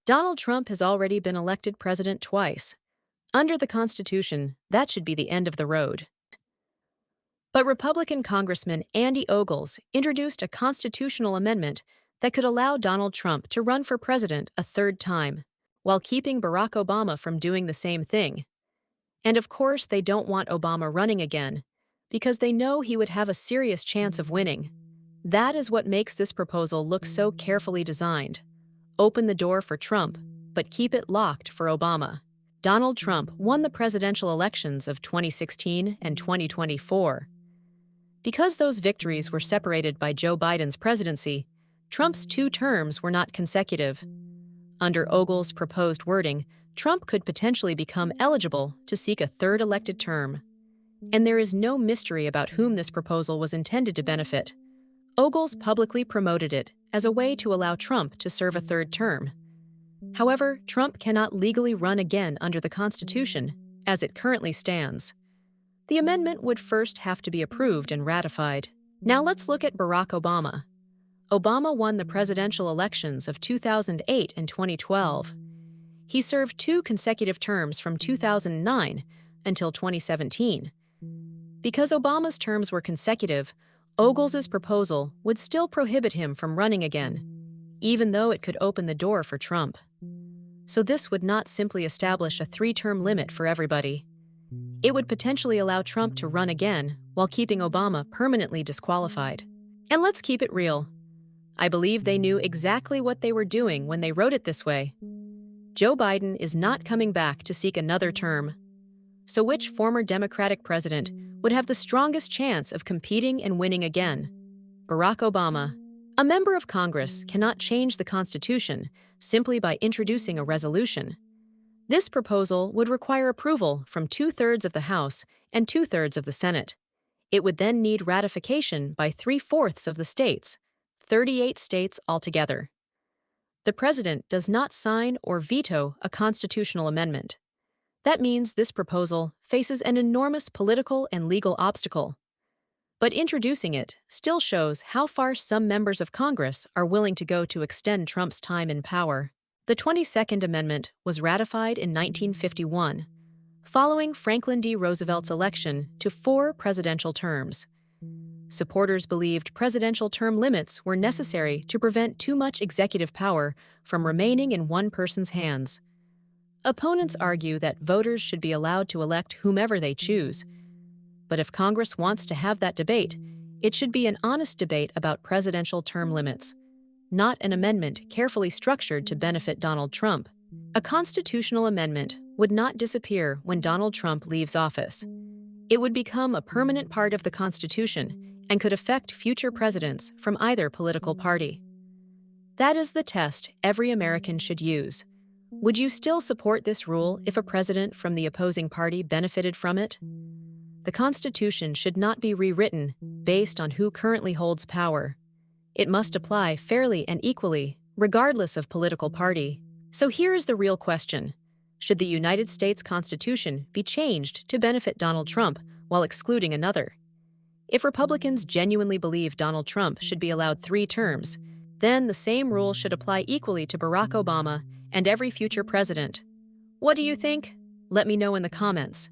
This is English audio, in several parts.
Donald Trump has already been elected president twice. Under the Constitution, that should be the end of the road. But Republican Congressman Andy Ogles introduced a constitutional amendment that could allow Donald Trump to run for president a third time, while keeping Barack Obama from doing the same thing. And of course, they don't want Obama running again, because they know he would have a serious chance of winning. That is what makes this proposal look so carefully designed. Open the door for Trump, but keep it locked for Obama. Donald Trump won the presidential elections of 2016 and 2024. Because those victories were separated by Joe Biden's presidency, Trump's 2 terms were not consecutive. Under Ogles' proposed wording, Trump could potentially become eligible to seek a third elected term. And there is no mystery about whom this proposal was intended to benefit. Ogles publicly promoted it as a way to allow Trump to serve a third term. However, Trump cannot legally run again under the Constitution, as it currently stands. The amendment would first have to be approved and ratified. Now let's look at Barack Obama. Obama won the presidential elections of 2008 and 2012. He served 2 consecutive terms from 2009 until 2017. Because Obama's terms were consecutive, Ogles' proposal would still prohibit him from running again, even though it could open the door for Trump. So this would not simply establish a 3-term limit for everybody. It would potentially allow Trump to run again while keeping Obama permanently disqualified. And let's keep it real. I believe they knew exactly what they were doing when they wrote it this way. Joe Biden is not coming back to seek another term. So which former Democratic president would have the strongest chance of competing and winning again? Barack Obama. A member of Congress cannot change the Constitution simply by introducing a resolution. This proposal would require approval from 2/3 of the House and 2/3 of the Senate. It would then need ratification by 3/4 of the states, 38 states altogether. The president does not sign or veto a constitutional amendment. That means this proposal faces an enormous political and legal obstacle. But introducing it still shows how far some members of Congress are willing to go to extend Trump's time in power. The 22nd Amendment was ratified in 1951, following Franklin D. Roosevelt's election to 4 presidential terms. Supporters believed presidential term limits were necessary to prevent too much executive power from remaining in one person's hands. Opponents argue that voters should be allowed to elect whomever they choose. But if Congress wants to have that debate, it should be an honest debate about presidential term limits, not an amendment carefully structured to benefit Donald Trump. A constitutional amendment would not disappear when Donald Trump leaves office. It would become a permanent part of the Constitution and could affect future presidents from either political party. That is the test every American should use. Would you still support this rule if a president from the opposing party benefited from it? The Constitution should not be rewritten based on who currently holds power. It must apply fairly and equally, regardless of political party. So here is the real question. Should the United States Constitution be changed to benefit Donald Trump while excluding another? If Republicans genuinely believe Donald Trump should be allowed 3 terms, then the same rule should apply equally to Barack Obama and every future president. What do you think? Let me know in the comments.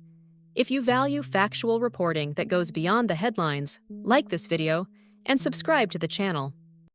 If you value factual reporting that goes beyond the headlines, like this video and subscribe to the channel.